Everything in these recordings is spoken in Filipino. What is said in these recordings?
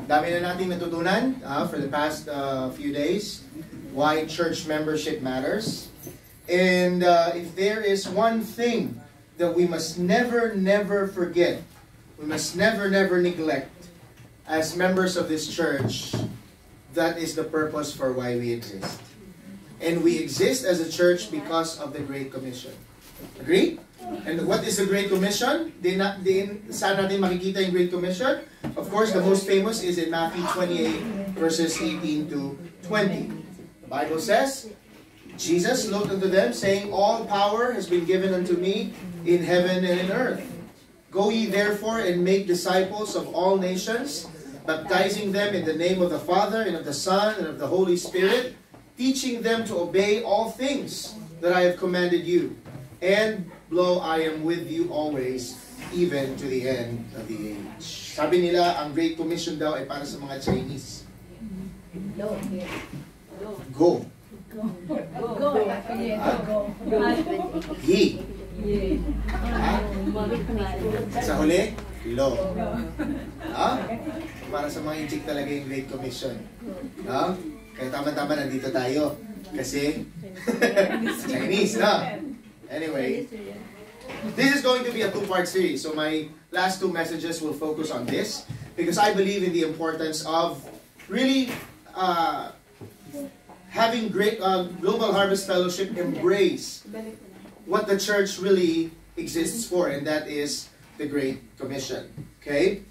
Dami na nating natutunan for the past few days why church membership matters. And if there is one thing that we must never forget, we must never neglect as members of this church, that is the purpose for why we exist. And we exist as a church because of the Great Commission. Agree? And what is the Great Commission? Saan natin makikita yung Great Commission? Of course, the most famous is in Matthew 28, verses 18 to 20. The Bible says, Jesus looked unto them, saying, All power has been given unto me in heaven and in earth. Go ye therefore and make disciples of all nations, baptizing them in the name of the Father, and of the Son, and of the Holy Spirit, teaching them to obey all things that I have commanded you. And lo, I am with you always, even to the end of the age. Sabi nila, ang Great Commission daw ay para sa mga Chinese. Go. Ye. Sa huli, lo. Para sa mga inchik talaga yung Great Commission. Kaya tama-tama nandito tayo. Kasi, Chinese, no? Anyway, this is going to be a two-part series. So my last two messages will focus on this because I believe in the importance of really having great Global Harvest Fellowship embrace what the church really exists for, and that is the Great Commission. Okay?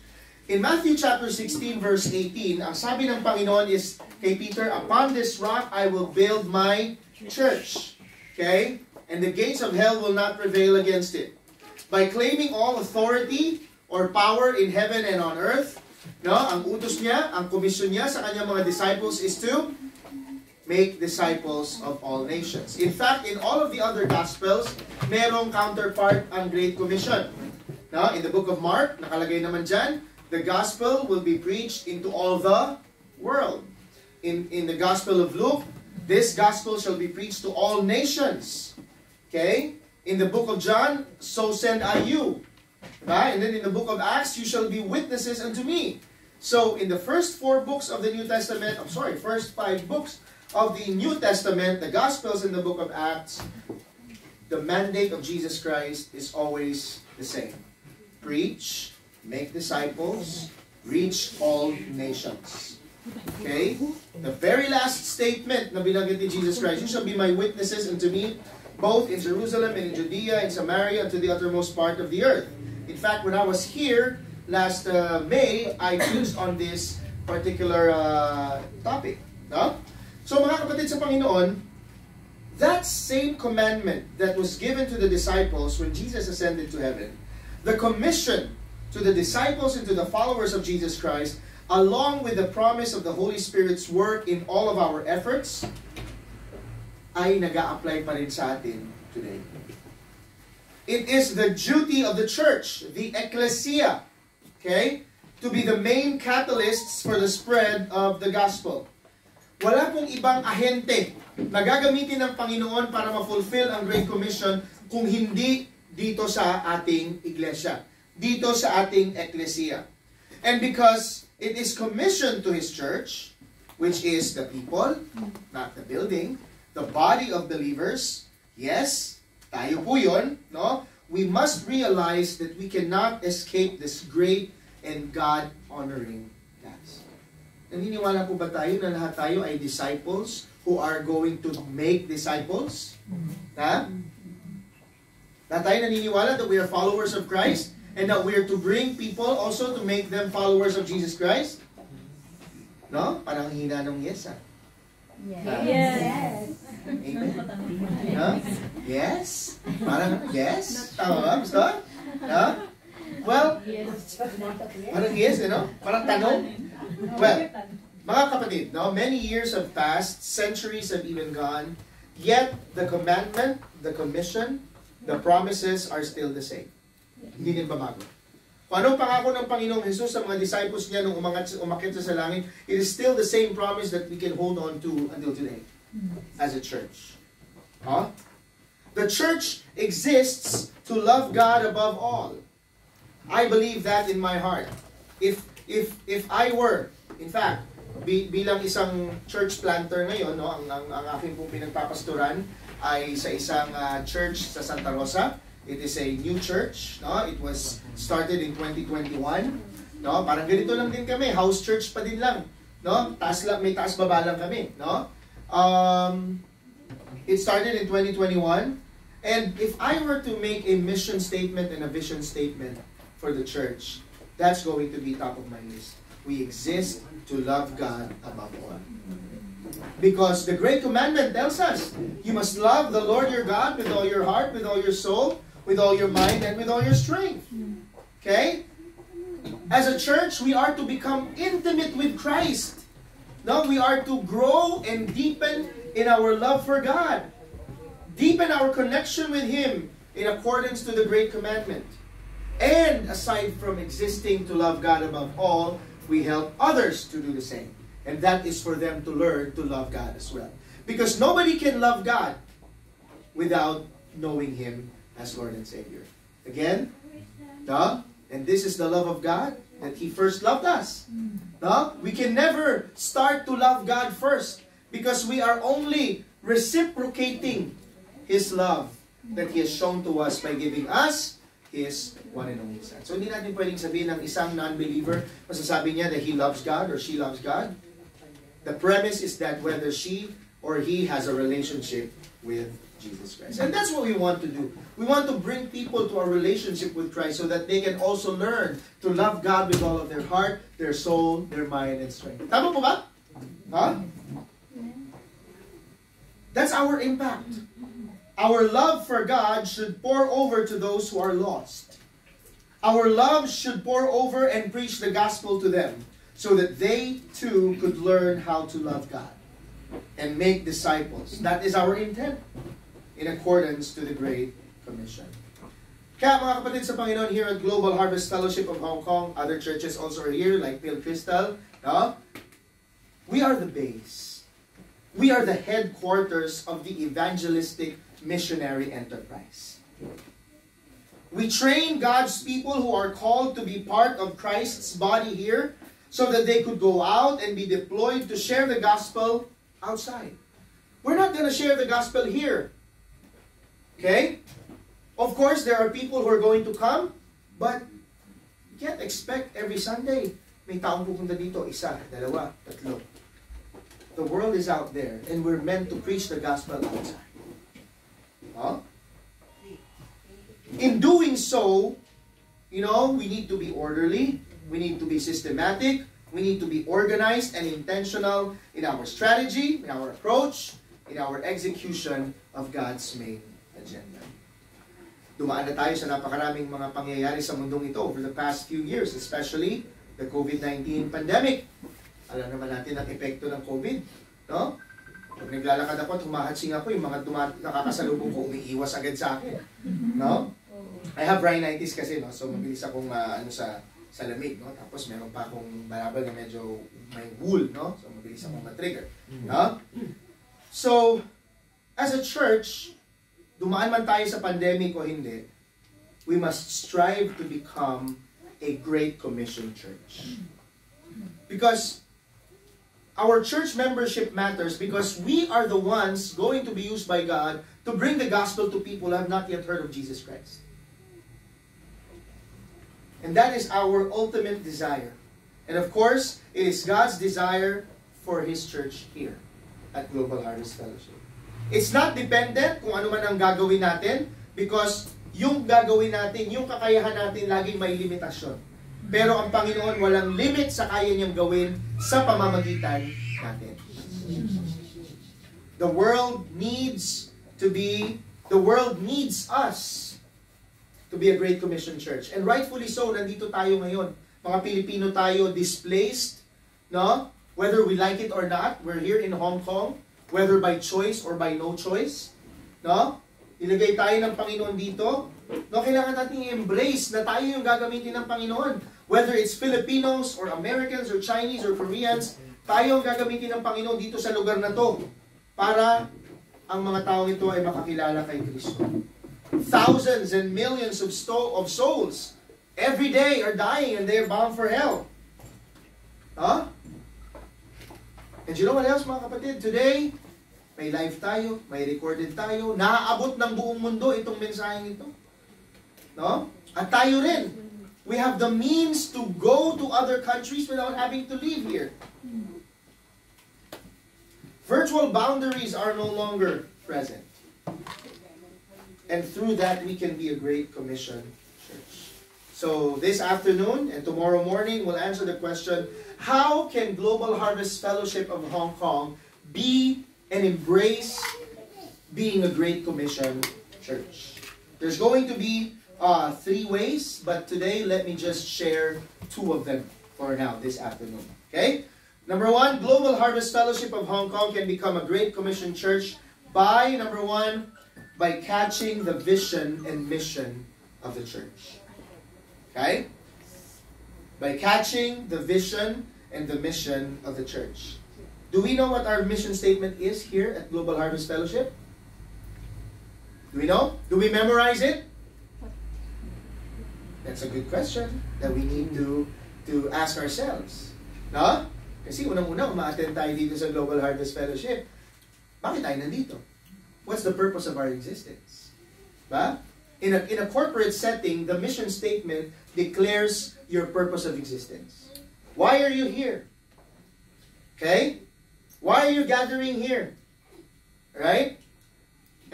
In Matthew chapter 16, verse 18, ang sabi ng Panginoon is kay Peter, Upon this rock I will build my church. Okay? And the gates of hell will not prevail against it. By claiming all authority or power in heaven and on earth, no, ang utos niya, ang komisyon niya sa kanyang mga disciples is to make disciples of all nations. In fact, in all of the other Gospels, merong counterpart ang Great Commission. No, in the book of Mark, nakalagay naman dyan, the Gospel will be preached into all the world. In the Gospel of Luke, this Gospel shall be preached to all nations. Okay? In the book of John, so send I you. Right? And then in the book of Acts, you shall be witnesses unto me. So in the first first 5 books of the New Testament, the Gospels in the book of Acts, the mandate of Jesus Christ is always the same. Preach, make disciples, reach all nations. Okay? The very last statement na binanggit ni Jesus Christ, you shall be my witnesses unto me, both in Jerusalem and in Judea and Samaria and to the uttermost part of the earth. In fact, when I was here last May, I preached on this particular topic. No? So mga kapatid sa Panginoon, that same commandment that was given to the disciples when Jesus ascended to heaven, the commission to the disciples and to the followers of Jesus Christ, along with the promise of the Holy Spirit's work in all of our efforts, ay nag-a-apply pa rin sa atin today. It is the duty of the church, the ecclesia, okay, to be the main catalysts for the spread of the gospel. Wala pong ibang ahente na gagamitin ng Panginoon para ma-fulfill ang Great Commission kung hindi dito sa ating iglesia, dito sa ating ecclesia. And because it is commissioned to His church, which is the people, not the building, the body of believers, yes, tayo po yun, no? We must realize that we cannot escape this great and God-honoring task. Naniniwala po ba tayo na lahat tayo ay disciples who are going to make disciples? Ha? Lahat tayo naniniwala that we are followers of Christ and that we are to bring people also to make them followers of Jesus Christ? No? Parang hina ng yes, ha? Yes. Amen? No? Yes? Parang yes? Tama ba? Gusto? No? Well, parang yes, Parang tanong. Well, mga kapatid, no? Many years have passed, centuries have even gone, yet the commandment, the commission, the promises are still the same. Hindi din babago. Kung anong pangako ng Panginoong Jesus sa mga disciples niya nung umakit sa langit, it is still the same promise that we can hold on to until today as a church. The church exists to love God above all. I believe that in my heart. If I were, in fact, bilang isang church planter ngayon, no, ang aking pong pinagpapastoran ay sa isang church sa Santa Rosa. It is a new church, no? It was started in 2021, no? Parang ganito lang din kami, house church pa din lang, no? May taas baba lang kami, no? It started in 2021, and if I were to make a mission statement and a vision statement for the church, that's going to be top of my list. We exist to love God above all. Because the Great Commandment tells us, you must love the Lord your God with all your heart, with all your soul, with all your mind, and with all your strength. Okay? As a church, we are to become intimate with Christ. No, we are to grow and deepen in our love for God. Deepen our connection with Him in accordance to the Great Commandment. And aside from existing to love God above all, we help others to do the same. And that is for them to learn to love God as well. Because nobody can love God without knowing Him as Lord and Savior. Again, and this is the love of God, that He first loved us. We can never start to love God first because we are only reciprocating His love that He has shown to us by giving us His one and only Son. So hindi natin pwedeng sabihin ng isang non-believer, masasabi niya that he loves God or she loves God. The premise is that whether she or he has a relationship with Jesus Christ. And that's what we want to do. We want to bring people to a relationship with Christ so that they can also learn to love God with all of their heart, their soul, their mind, and strength. Tama po ba? That's our impact. Our love for God should pour over to those who are lost. Our love should pour over and preach the gospel to them so that they too could learn how to love God and make disciples. That is our intent in accordance to the Great Commission. Kaya mga kapatid sa Panginoon, here at Global Harvest Fellowship of Hong Kong, other churches also are here like Phil Crystal. We are the base. We are the headquarters of the evangelistic missionary enterprise. We train God's people who are called to be part of Christ's body here so that they could go out and be deployed to share the gospel outside. We're not going to share the gospel here. Okay? Of course, there are people who are going to come, but you can't expect every Sunday may taong pupunta dito, isa, dalawa, tatlo. The world is out there, and we're meant to preach the gospel outside. In doing so, we need to be orderly, we need to be systematic, we need to be organized and intentional in our strategy, in our approach, in our execution of God's main agenda. Dumaan na tayo sa napakaraming mga pangyayari sa mundong ito over the past few years, especially the COVID-19 pandemic. Alam naman natin ang epekto ng COVID, no? Pag naglalakad ako at humahatsing ako, yung mga nakakasalubong ko umiiwas agad sa akin, no? I have rhinitis kasi, no? So mabilis akong sa lamig, no? Tapos meron pa akong balabal na medyo may wool, no? So mabilis akong matrigger, no? So, as a church, dumaan man tayo sa pandemic o hindi, we must strive to become a Great Commission church. Because our church membership matters because we are the ones going to be used by God to bring the gospel to people who have not yet heard of Jesus Christ. And that is our ultimate desire. And of course, it is God's desire for His church here at Global Harvest Fellowship. It's not dependent kung ano man ang gagawin natin because yung gagawin natin, yung kakayahan natin, laging may limitasyon. Pero ang Panginoon walang limit sa kaya niyang gawin sa pamamagitan natin. The world needs us to be a Great Commission church. And rightfully so, nandito tayo ngayon. Mga Pilipino tayo, displaced, no? Whether we like it or not, we're here in Hong Kong, whether by choice or by no choice, no? Ilagay tayo ng Panginoon dito. No, kailangan natin i-embrace na tayo yung gagamitin ng Panginoon. Whether it's Filipinos or Americans or Chinese or Koreans, tayo ang gagamitin ng Panginoon dito sa lugar na to para ang mga taong ito ay makakilala kay Kristo. Thousands and millions of souls every day are dying and they're bound for hell. Huh? And you know what else, mga kapatid? Today, may live tayo, may recorded tayo, naaabot ng buong mundo itong mensaheng ito. No? At tayo rin, we have the means to go to other countries without having to leave here. Virtual boundaries are no longer present. And through that, we can be a Great Commission church. So this afternoon and tomorrow morning, we'll answer the question, how can Global Harvest Fellowship of Hong Kong be and embrace being a Great Commission church? There's going to be 3 ways, but today let me just share 2 of them for now this afternoon. Okay? Number 1, Global Harvest Fellowship of Hong Kong can become a Great Commission church by, number 1, by catching the vision and mission of the church. Okay? By catching the vision and the mission of the church. Do we know what our mission statement is here at Global Harvest Fellowship? Do we know? Do we memorize it? That's a good question that we need to ask ourselves. No? Kasi unang-una, uma-attend tayo dito sa Global Harvest Fellowship. Bakit tayo nandito? What's the purpose of our existence? Ba? In a corporate setting, the mission statement declares your purpose of existence. Why are you here? Okay? Why are you gathering here? Right?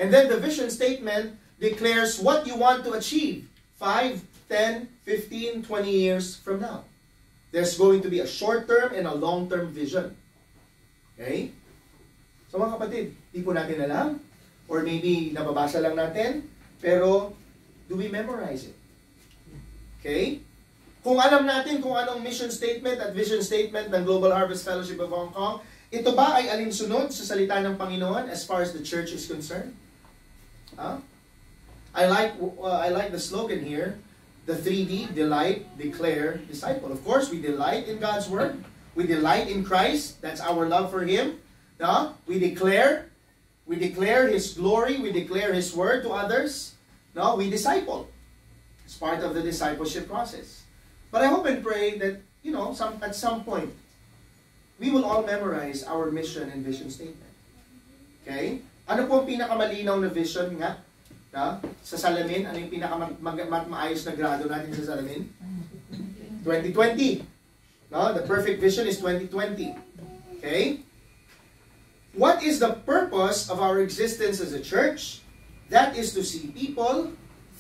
And then the vision statement declares what you want to achieve 5, 10, 15, 20 years from now. There's going to be a short-term and a long-term vision. Okay? So mga kapatid, di po natin alam. Or maybe nababasa lang natin. Pero, do we memorize it? Okay? Kung alam natin kung anong mission statement at vision statement ng Global Harvest Fellowship of Hong Kong, ito ba ay alinsunod sa salita ng Panginoon as far as the church is concerned? Huh? I like the slogan here, the 3D, delight, declare, disciple. Of course, we delight in God's Word. We delight in Christ. That's our love for Him. No? We declare His glory. We declare His Word to others. No? We disciple. It's part of the discipleship process. But I hope and pray that, at some point, we will all memorize our mission and vision statement. Okay? Ano po ang pinakamalinaw na vision nga? Sa salamin, ano yung pinakamaayos na grado natin sa salamin? 2020. No? The perfect vision is 2020. Okay? What is the purpose of our existence as a church? That is to see people,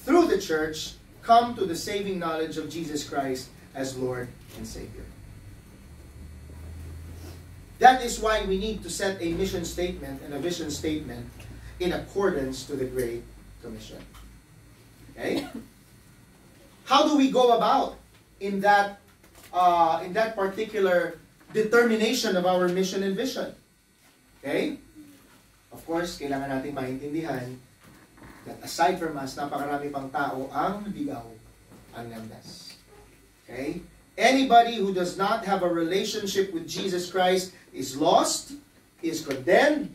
through the church, come to the saving knowledge of Jesus Christ as Lord and Savior. That is why we need to set a mission statement and a vision statement in accordance to the Great Commission. Okay? How do we go about in that particular determination of our mission and vision? Okay? Of course, kailangan natin maintindihan that aside from us, napakarami pang tao ang ligaw ang landas. Okay? Anybody who does not have a relationship with Jesus Christ is lost, is condemned,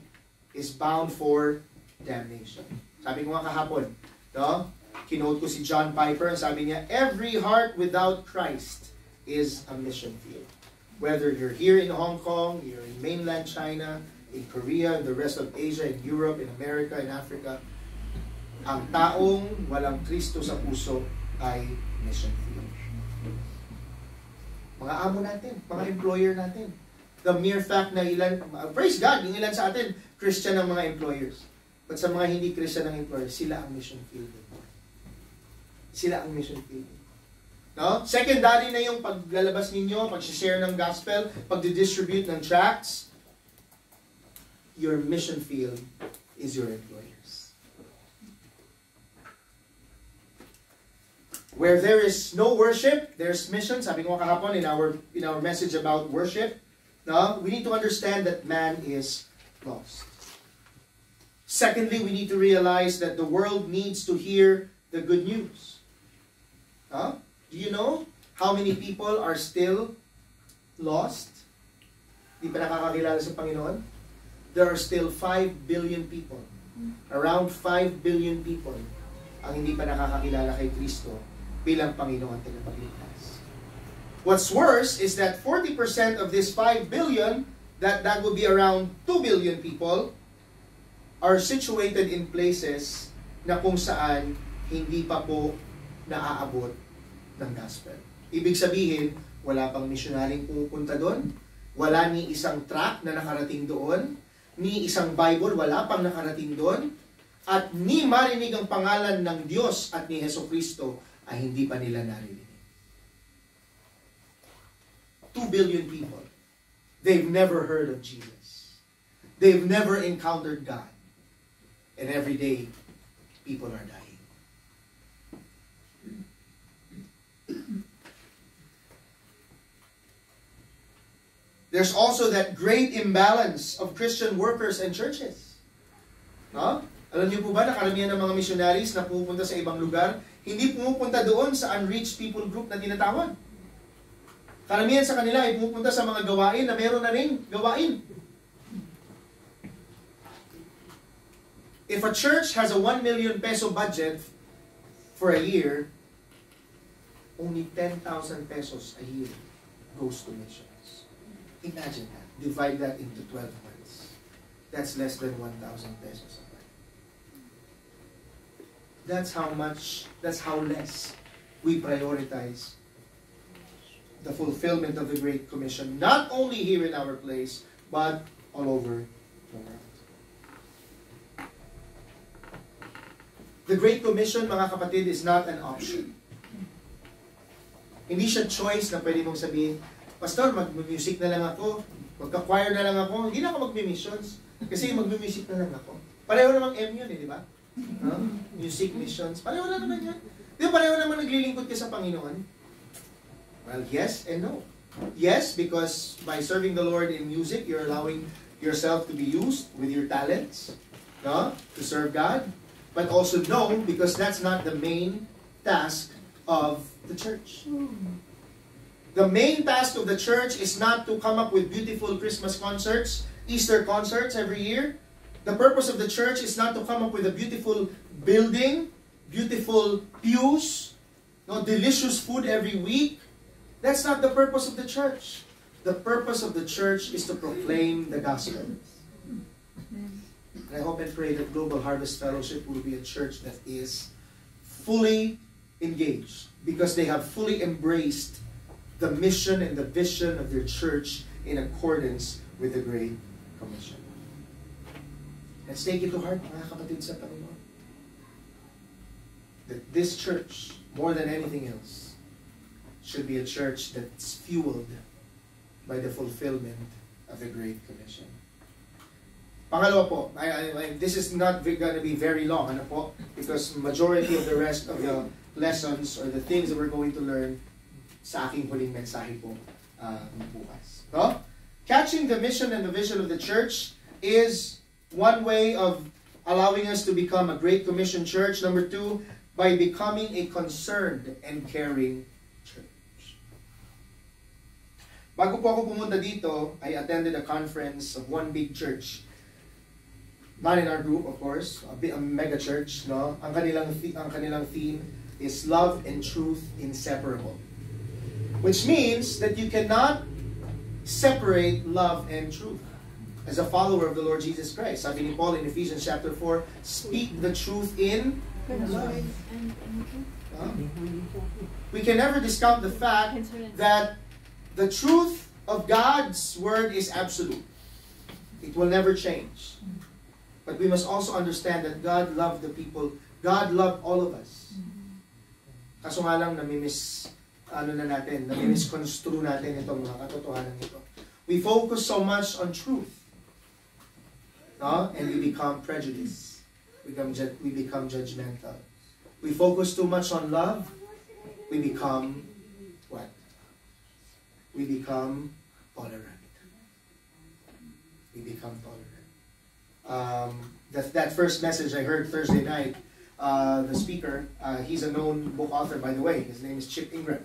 is bound for damnation. Sabi ko nga kahapon, no? Kinote ko si John Piper, sabi niya, every heart without Christ is a mission field. Whether you're here in Hong Kong, you're in mainland China, in Korea, in the rest of Asia, in Europe, in America, in Africa, ang taong walang Kristo sa puso ay mission field. Mga amo natin, mga employer natin. The mere fact na ilan, praise God, yung ilan sa atin, Christian ang mga employers. But sa mga hindi Christian ang employers, sila ang mission field. Sila ang mission field. No? Secondary na yung paglalabas ninyo, pag-share ng gospel, pag-distribute ng tracts. Your mission field is your employers. Where there is no worship, there's mission. Sabi ko kahapon in our message about worship, no? We need to understand that man is lost. Secondly, we need to realize that the world needs to hear the good news. Huh? Do you know how many people are still lost? Di pa nakakakilala sa Panginoon? There are still 5 billion people. Around 5 billion people ang hindi pa nakakakilala kay Kristo bilang Panginoon at tagapagligtas. What's worse is that 40% of this 5 billion, that would be around 2 billion people, are situated in places na kung saan hindi pa po naaabot ng gospel. Ibig sabihin, wala pang misyonaring pumupunta doon, wala ni isang tract na nakarating doon, ni isang Bible, wala pang nakarating doon, at ni marinig ang pangalan ng Diyos at ni Jesucristo ay hindi pa nila narinig. 2 billion people. They've never heard of Jesus. They've never encountered God. And every day, people are dying. There's also that great imbalance of Christian workers and churches. No? Alam niyo po ba na karamihan ng mga missionaries na pupunta sa ibang lugar, hindi pumupunta doon sa unreached people group na tinatawag. Karamihan sa kanila ay pumupunta sa mga gawain na meron na rin gawain. If a church has a 1 million peso budget for a year, only 10,000 pesos a year goes to missions. Imagine that. Divide that into 12 months. That's less than 1,000 pesos a month. That's how less we prioritize the fulfillment of the Great Commission, not only here in our place, but all over the world. The Great Commission, mga kapatid, is not an option. Hindi siya choice na pwede mong sabihin, Pastor, mag-music na lang ako, magka-choir na lang ako, hindi na ako mag-missions. Kasi mag-music na lang ako. Pareho namang M yun di ba? Music, missions, pareho na naman yan. Di ba pareho naman naglilingkod ka sa Panginoon? Well, yes and no. Yes, because by serving the Lord in music, you're allowing yourself to be used with your talents, no? To serve God. But also no, because that's not the main task of the church. The main task of the church is not to come up with beautiful Christmas concerts, Easter concerts every year. The purpose of the church is not to come up with a beautiful building, beautiful pews, no, delicious food every week. That's not the purpose of the church. The purpose of the church is to proclaim the gospel. And I hope and pray that Global Harvest Fellowship will be a church that is fully engaged because they have fully embraced the mission and the vision of their church in accordance with the Great Commission. Let's take it to heart, mga kapatid sa Panginoon, that this church, more than anything else, should be a church that's fueled by the fulfillment of the Great Commission. Pangalawa po, this is not going to be very long, ano po, because majority of the rest of the lessons or the things that we're going to learn sa aking huling mensahe po bukas. No? Catching the mission and the vision of the church is one way of allowing us to become a Great Commission church. Number 2, by becoming a concerned and caring church. Bago po ako pumunta dito, I attended a conference of one big church. Not in our group, of course, a mega church. No? Ang kanilang theme is love and truth inseparable. Which means that you cannot separate love and truth. As a follower of the Lord Jesus Christ, sabi ni Paul in Ephesians chapter 4, speak the truth in love. We can never discount the fact that the truth of God's word is absolute. It will never change. But we must also understand that God loved the people. God loved all of us. Kaso nga lang, nami-misconstrue natin itong mga katotohanan ito. We focus so much on truth. No? And we become prejudiced. We become judgmental. We focus too much on love. We become what? We become tolerant. We become tolerant. That first message I heard Thursday night, the speaker, he's a known book author, by the way. His name is Chip Ingram.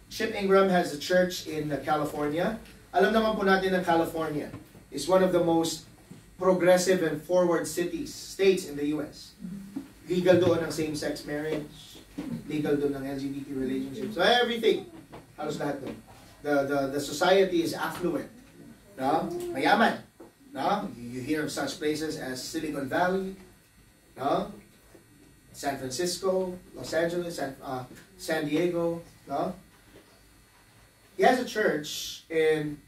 Chip Ingram has a church in California. Alam naman po natin na California is one of the most progressive and forward states in the U.S. Legal doon ang same-sex marriage. Legal doon ang LGBT relationships. So everything. Halos lahat doon. The society is affluent. No? Mayaman. No? You hear of such places as Silicon Valley. No? San Francisco, Los Angeles, San Diego. No? He has a church, and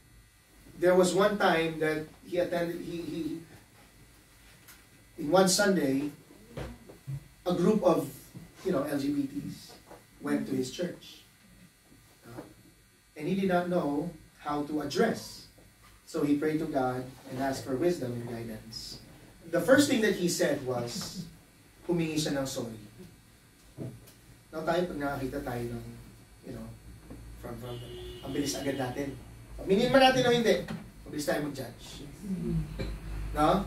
there was one time that he attended, in one Sunday, a group of, LGBTs went to his church. And he did not know how to address. So he prayed to God and asked for wisdom and guidance. The first thing that he said was, humingi siya ng sorry. Now tayo, pag nakakita tayo ng, from ang bilis agad natin. Aminin man natin o hindi, mabilis tayo mag-judge. No?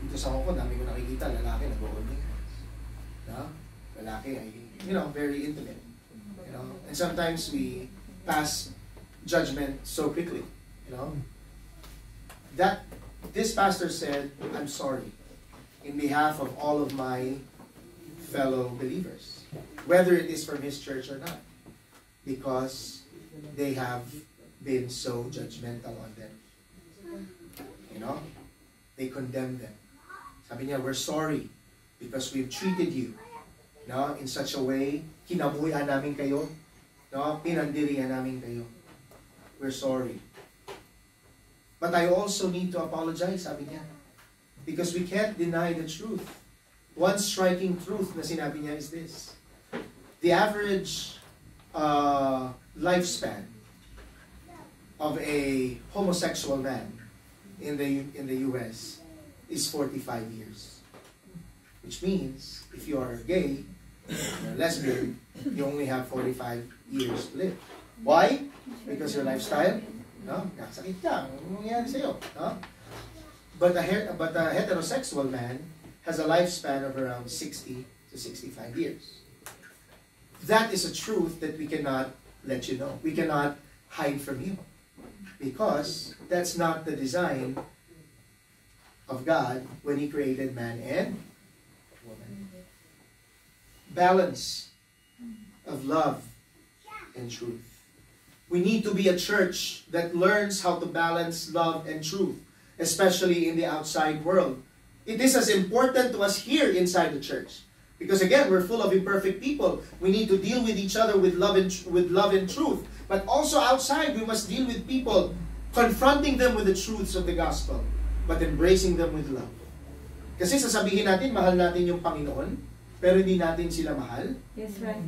Dito sa Hong Kong, dami ko nakikita, lalaki nag-holding hands. No? Lalaki ay, very intimate. And sometimes we pass judgment so quickly. That this pastor said, I'm sorry in behalf of all of my fellow believers, whether it is from his church or not, because they have been so judgmental on them. They condemn them. Sabi niya, we're sorry because we've treated you in such a way, kinabuhian namin kayo, pinandirihan namin kayo. We're sorry. But I also need to apologize, sabi niya, because we can't deny the truth. One striking truth na sinabi niya is this. The average lifespan of a homosexual man in the US is 45 years. Which means, if you are gay, you're lesbian, you only have 45 years to live. Why? Because your lifestyle, nakasakit ka, ano nangyari sa'yo? But a heterosexual man has a lifespan of around 60 to 65 years. That is a truth that we cannot let you know. We cannot hide from you. Because that's not the design of God when He created man and woman. Balance of love and truth. We need to be a church that learns how to balance love and truth, especially in the outside world. It is as important to us here inside the church. Because again, we're full of imperfect people. We need to deal with each other with love and truth. But also outside, we must deal with people, confronting them with the truths of the gospel, but embracing them with love. Kasi sasabihin natin, mahal natin yung Panginoon, pero hindi natin sila mahal. Yes, right.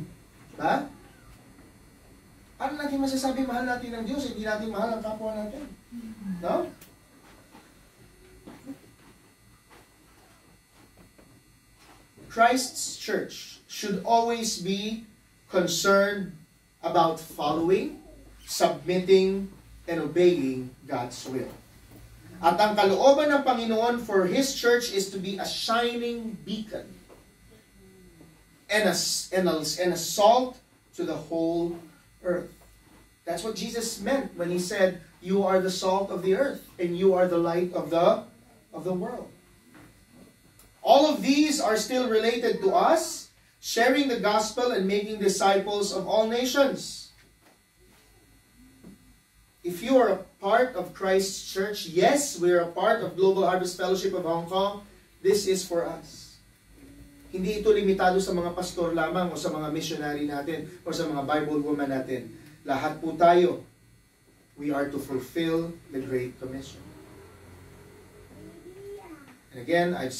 Ha? Paano natin masasabi mahal natin ang Diyos, hindi natin mahal ang kapwa natin? No? Christ's church should always be concerned about following, submitting, and obeying God's will. At ang kalooban ng Panginoon for His church is to be a shining beacon and a salt to the whole earth. That's what Jesus meant when He said, you are the salt of the earth and you are the light of the world. All of these are still related to us, sharing the gospel and making disciples of all nations. If you are a part of Christ's church, yes, we are a part of Global Harvest Fellowship of Hong Kong. This is for us. Hindi ito limitado sa mga pastor lamang o sa mga missionary natin o sa mga Bible woman natin. Lahat po tayo, we are to fulfill the Great Commission. And again, I've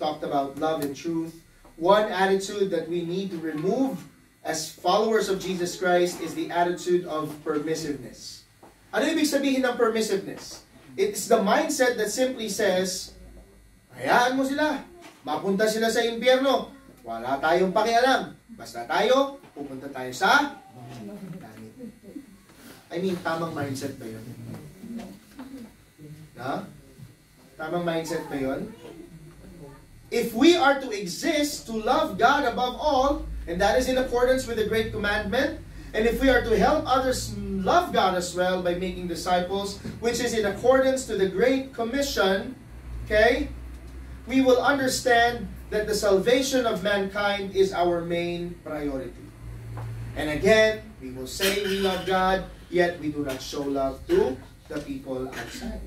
talked about love and truth. One attitude that we need to remove as followers of Jesus Christ is the attitude of permissiveness. Ano ibig sabihin ng permissiveness? It's the mindset that simply says, hayaan mo sila, mapunta sila sa impyerno, wala tayong pakialam, basta tayo, pupunta tayo sa langit. I mean, tamang mindset ba yun? Ha? Tamang mindset ba yun? If we are to exist, to love God above all, and that is in accordance with the Great Commandment, and if we are to help others love God as well by making disciples, which is in accordance to the Great Commission, okay, we will understand that the salvation of mankind is our main priority. And again, we will say we love God, yet we do not show love to the people outside.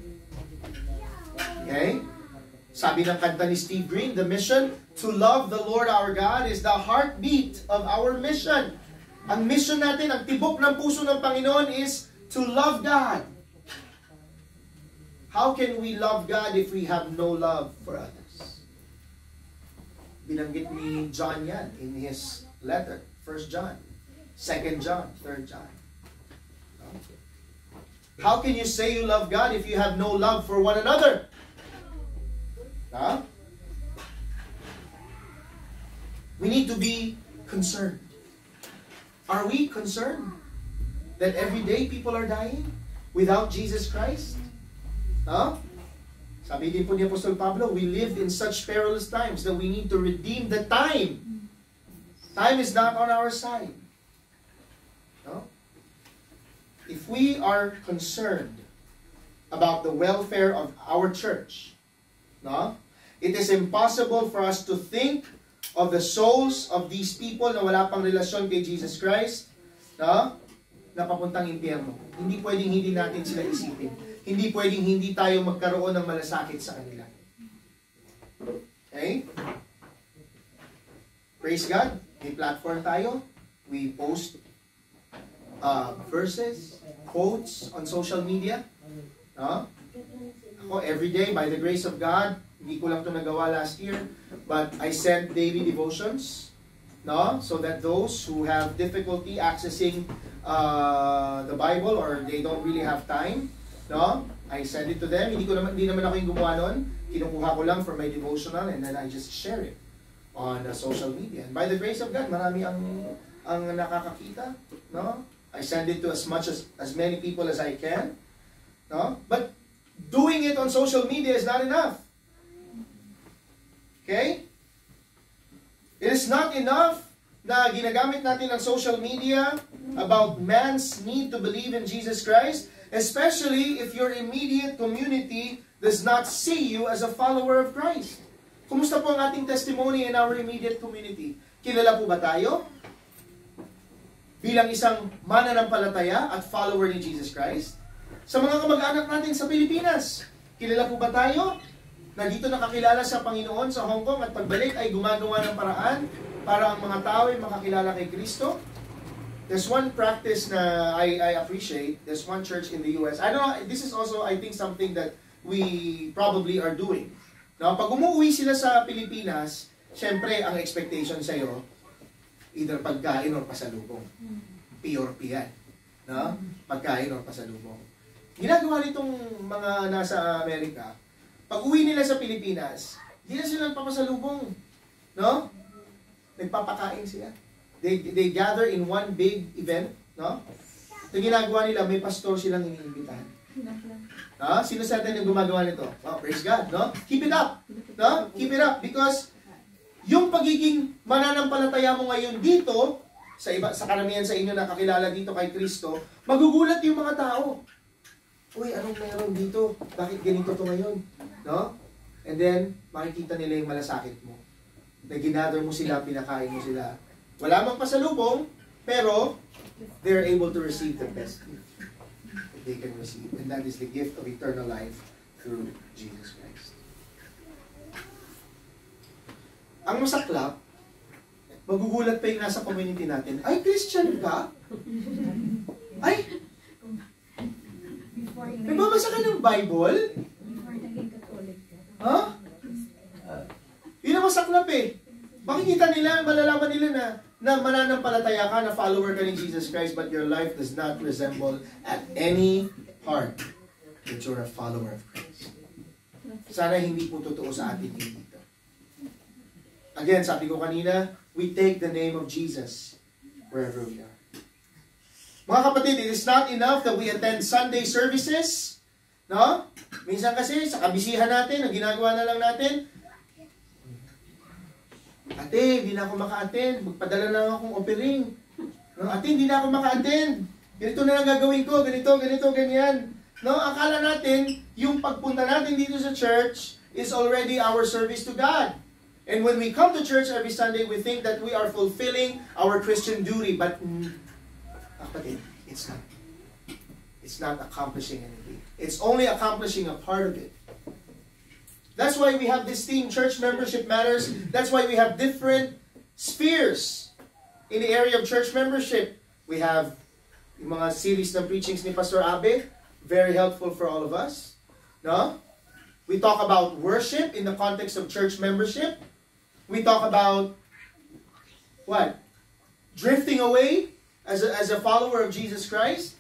Okay? Sabi ng kanta ni Steve Green, the mission to love the Lord our God is the heartbeat of our mission. Ang mission natin, ang tibok ng puso ng Panginoon is to love God. How can we love God if we have no love for others? Binanggit ni John yan in his letter, 1 John, 2 John, 3 John. How can you say you love God if you have no love for one another? Huh? We need to be concerned. Are we concerned that every day people are dying without Jesus Christ? Huh? Sabi din po ni Apostol Pablo, we live in such perilous times that we need to redeem the time. Time is not on our side. No? If we are concerned about the welfare of our church, no? It is impossible for us to think of the souls of these people na wala pang relasyon kay Jesus Christ, no? Na papuntang impyerno. Hindi pwedeng hindi natin sila isipin. Hindi pwedeng hindi tayo magkaroon ng malasakit sa kanila. Okay? Praise God. May platform tayo. We post verses, quotes on social media. No? Ako, every day, by the grace of God, hindi ko lang ito nagawa last year, but I sent daily devotions, no? So that those who have difficulty accessing the Bible or they don't really have time, no? I send it to them. Hindi naman ako yung gumawa nun. Kinukuha ko lang for my devotional and then I just share it on social media. And by the grace of God, marami ang nakakakita, no? I send it to as many people as I can, no? But doing it on social media is not enough. Okay? It is not enough na ginagamit natin ang social media about man's need to believe in Jesus Christ, especially if your immediate community does not see you as a follower of Christ. Kumusta po ang ating testimony in our immediate community? Kilala po ba tayo bilang isang mananampalataya at follower ni Jesus Christ? Sa mga kamag-anak natin sa Pilipinas, kilala po ba tayo na dito nakakilala sa Panginoon sa Hong Kong at pagbalik ay gumagawa ng paraan para ang mga tao ay makakilala kay Kristo? There's one practice na I appreciate. There's one church in the US. I don't know, this is also, I think, something that we probably are doing. Now, pag umuwi sila sa Pilipinas, syempre, ang expectation sa'yo, either pagkain or pasalubong. P yan. No? Pagkain or pasalubong. Ginagawa nitong mga nasa Amerika, pag uwi nila sa Pilipinas, hindi na sila nagpapasalubong. No? Nagpapakain sila. They gather in one big event. No? Ito ginagawa nila, may pastor silang iniimbitahan. No? Sino sa atin yung gumagawa nito? Oh, praise God. No? Keep it up. No? Keep it up. Because yung pagiging mananampalataya mo ngayon dito, sa karamihan sa inyo na kakilala dito kay Kristo, magugulat yung mga tao. Uy, anong meron dito? Bakit ganito to ngayon? No? And then, makikita nila yung malasakit mo. Na ginather mo sila, pinakain mo sila. Wala mang pasalubong, pero they're able to receive the best gift that they can receive. And that is the gift of eternal life through Jesus Christ. Ang masaklap, magugulat pa yung nasa community natin, ay, Christian ka? Ay, nagbabasa ka ng Bible? Ha? Yun ang masaklap eh. Makikita nila, malalaman nila na mananampalataya ka, na follower ka ni Jesus Christ, but your life does not resemble at any part that you're a follower of Christ. Sana hindi po totoo sa atin dito. Again, sabi ko kanina, we take the name of Jesus wherever we are. Mga kapatid, it is not enough that we attend Sunday services. No? Minsan kasi, sa kabisihan natin, ang ginagawa na lang natin, ate, hindi na ako maka-attend. Magpadala na lang akong offering. No? Ate, hindi na ako maka-attend. Ganito na lang gagawin ko. Ganito, ganyan. No? Akala natin, yung pagpunta natin dito sa church is already our service to God. And when we come to church every Sunday, we think that we are fulfilling our Christian duty. But, kapatid, it's not. It's not accomplishing anything. It's only accomplishing a part of it. That's why we have this theme, Church Membership Matters. That's why we have different spheres in the area of church membership. We have yung mga series ng preachings ni Pastor Abe, very helpful for all of us. No? We talk about worship in the context of church membership. We talk about what? Drifting away as a follower of Jesus Christ.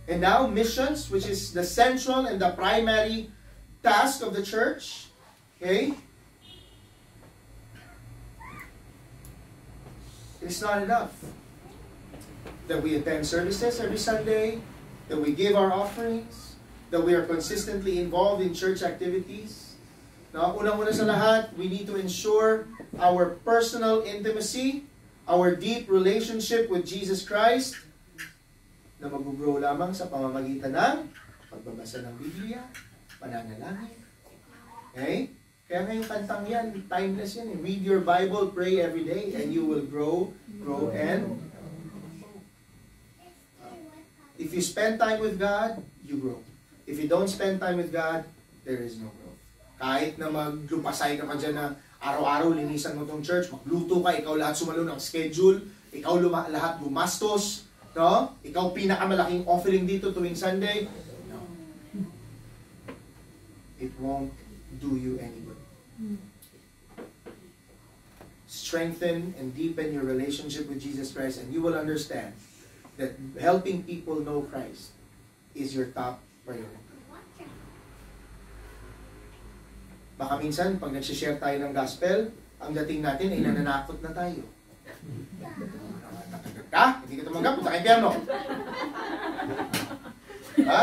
And now missions, which is the central and the primary task of the church. Okay? It's not enough that we attend services every Sunday, that we give our offerings, that we are consistently involved in church activities. No? Unang-una sa lahat, we need to ensure our personal intimacy, our deep relationship with Jesus Christ, na mag-grow lamang sa pamamagitan ng pagbabasa ng Biblia, pananalangin. Okay? Kaya ngayong kantang yan, timeless yan. Read your Bible, pray every day, and you will grow, and if you spend time with God, you grow. If you don't spend time with God, there is no growth. Kahit na maglupasay ka pa dyan na araw-araw linisan mo tong church, magluto ka, ikaw lahat sumalo ng schedule, ikaw lahat gumastos, no? Ikaw pinakamalaking offering dito tuwing Sunday, no. It won't do you any good. Strengthen and deepen your relationship with Jesus Christ, and you will understand that helping people know Christ is your top priority. Baka minsan, pag nagsishare tayo ng gospel, ang dating natin ay nananakot na tayo. Ka? Hindi ka tumanggap, punta ka impyerno. Ha?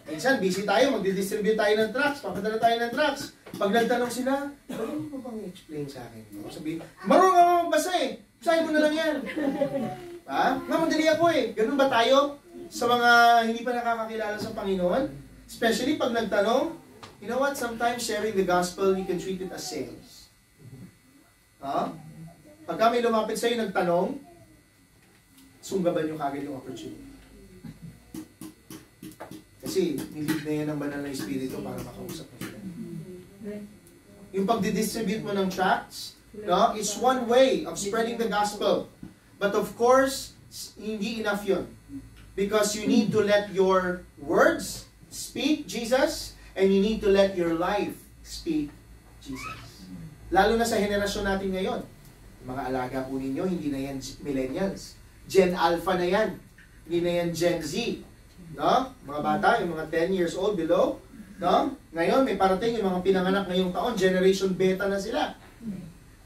Minsan, busy tayo, magdidistribute tayo ng tracts, papadala tayo ng tracts. Pag nagtanong sila, ano mo bang i-explain sa akin? Sabihin, marunong ka magbasa eh. Basahin mo na lang yan. Ha? Madali ako eh. Ganun ba tayo sa mga hindi pa nakakakilala sa Panginoon? Especially pag nagtanong, you know what? Sometimes sharing the gospel, you can treat it as sales. Ha? Pagka may lumapit sa'yo nagtanong, sunggaban nyo kagad yung opportunity. Kasi nilid na yan ng banal na espiritu para makausap mo sila. Yung pagdidistribute mo ng tracts, no? It's one way of spreading the gospel. But of course, hindi enough yun. Because you need to let your words speak Jesus, and you need to let your life speak Jesus. Lalo na sa henerasyon natin ngayon. Mga alaga po ninyo, hindi na yan millennials. Gen Alpha na yan. Hindi na yan Gen Z. No? Mga bata, yung mga 10 years old below. No? Ngayon, may parating yung mga pinanganak ngayong taon, Generation Beta na sila.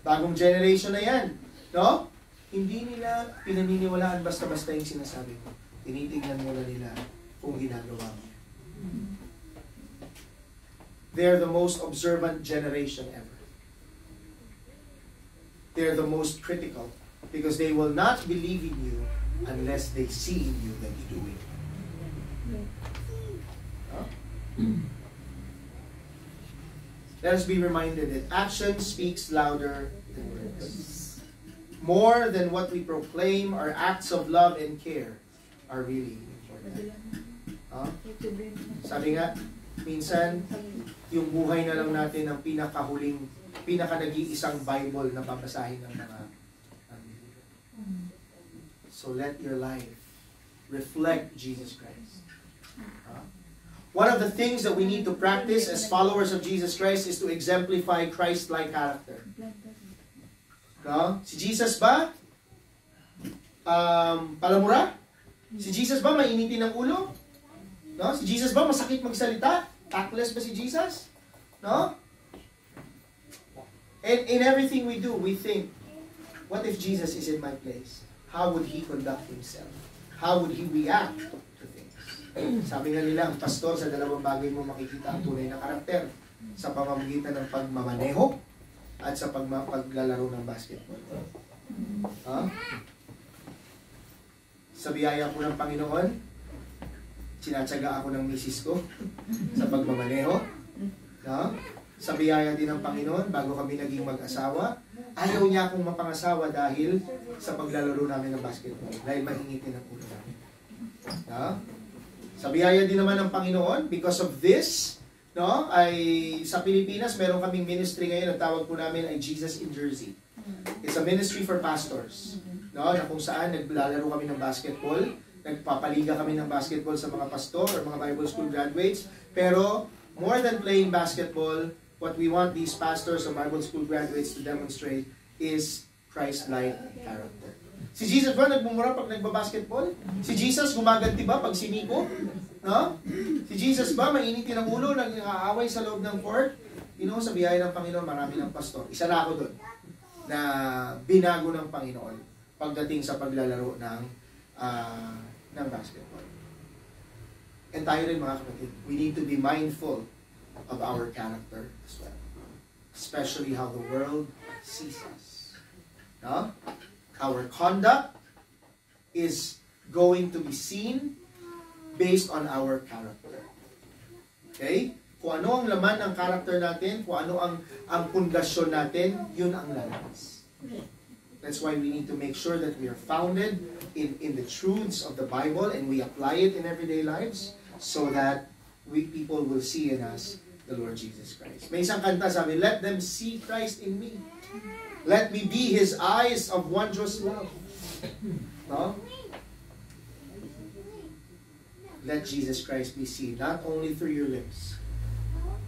Bagong generation na yan. No? Hindi nila pinaniniwalaan basta-basta yung sinasabi mo. Tinitignan muna nila kung ginagawa mo. They're the most observant generation ever. They're the most critical because they will not believe in you unless they see in you that you do it. Huh? Let us be reminded that action speaks louder than words. More than what we proclaim, our acts of love and care are really important. Huh? Sabi nga, minsan, yung buhay na lang natin ang pinaka-nag-iisang Bible na babasahin ng mga So let your life reflect Jesus Christ. One of the things that we need to practice as followers of Jesus Christ is to exemplify Christ-like character. No? Si Jesus ba? Palamura? Si Jesus ba mainitin ng ulo? No? Si Jesus ba masakit magsalita? Tactless ba si Jesus? No? And in everything we do, we think, what if Jesus is in my place? How would He conduct Himself? How would He react to things? Sabi nga nila, ang pastor, sa dalawang bagay mo makikita ang tunay na karakter. Sa pamamagitan ng pagmamaneho at sa paglalaro ng basketball. Huh? Sa biyaya po ng Panginoon, sinatsaga ako ng misis ko sa pagmamaneho. No? sa biyaya din ng Panginoon, bago kami naging mag-asawa, ayaw niya akong mapangasawa dahil sa paglalaro namin ng basketball. Dahil maingitin ang ulo namin. No? Sa biyaya din naman ng Panginoon, because of this, no, ay sa Pilipinas, meron kaming ministry ngayon, ang tawag po namin ay Jesus in Jersey. It's a ministry for pastors. No, na kung saan naglalaro kami ng basketball, nagpapaliga kami ng basketball sa mga pastor or mga Bible school graduates. Pero, more than playing basketball, what we want these pastors or Bible school graduates to demonstrate is Christ-like character. Si Jesus ba nagmumura pag nagbabasketball? Si Jesus gumaganti ba pag siniko? No? Si Jesus ba mainitin ang ulo, nag-aaway sa loob ng court? You know, sa biyaya ng Panginoon, marami ng pastor. Isa na ako doon na binago ng Panginoon pagdating sa paglalaro ng basketball. And tayo rin mga kapatid, we need to be mindful of our character as well. Especially how the world sees us. No? Our conduct is going to be seen based on our character. Okay? Kung ano ang laman ng character natin, kung ano ang pundasyon natin, yun ang lalabas. That's why we need to make sure that we are founded in the truths of the Bible and we apply it in everyday lives so that people will see in us the Lord Jesus Christ. May isang kanta sabi, let them see Christ in me. Let me be His eyes of wondrous love. No? Let Jesus Christ be seen, not only through your lips,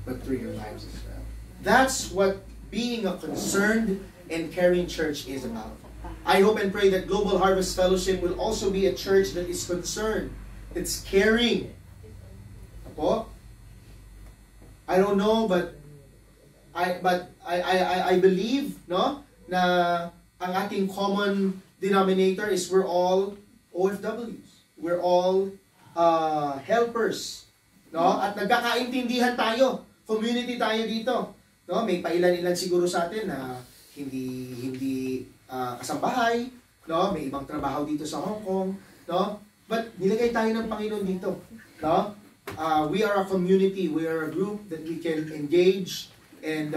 but through your lives as well. That's what being a concerned and caring church is about. I hope and pray that Global Harvest Fellowship will also be a church that is concerned, that's caring. Apo? I don't know, but I believe, no, na ang ating common denominator is we're all OFWs. We're all helpers, no? At nagkakaintindihan tayo. Community tayo dito. No? May pailan-ilan siguro sa atin na hindi kasambahay, no? May ibang trabaho dito sa Hong Kong, no? But nilagay tayo ng Panginoon dito, no? We are a community, we are a group that we can engage and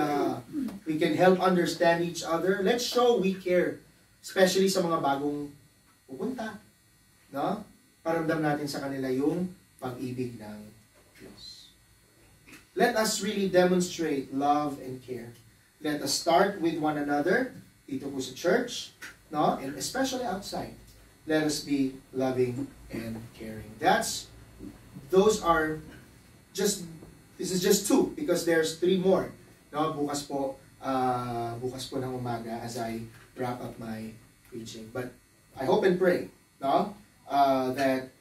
we can help understand each other. Let's show we care, especially sa mga bagong pupunta, no? Paramdam natin sa kanila yung pag-ibig ng Diyos. Let us really demonstrate love and care. Let us start with one another dito po sa church, no? And especially outside. Let us be loving and caring. This is just two because there's three more. No, bukas po ng umaga as I wrap up my preaching. But I hope and pray, no, that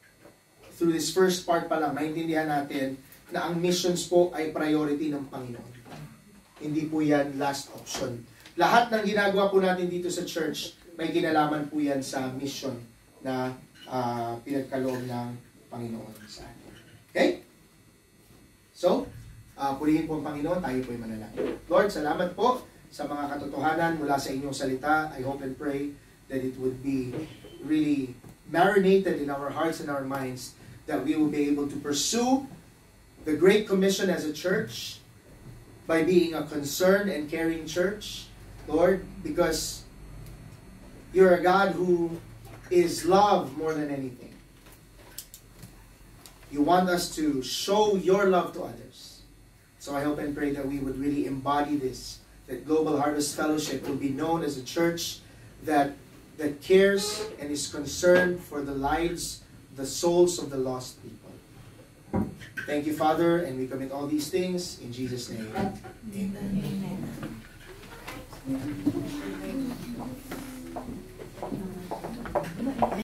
through this first part pa lang, maintindihan natin na ang missions po ay priority ng Panginoon. Hindi po yan last option. Lahat ng ginagawa po natin dito sa church, may kinalaman po yan sa mission na pinagkaloob ng Panginoon sa atin. Okay? So, purihin po ang Panginoon, tayo po ay manalangin. Lord, salamat po sa mga katotohanan mula sa inyong salita. I hope and pray that it would be really marinated in our hearts and our minds, that we will be able to pursue the Great Commission as a church by being a concerned and caring church, Lord, because you're a God who is love more than anything. You want us to show your love to others. So I hope and pray that we would really embody this, that Global Harvest Fellowship will be known as a church that cares and is concerned for the lives, the souls of the lost people. Thank you, Father, and we commit all these things in Jesus' name. Amen. Amen.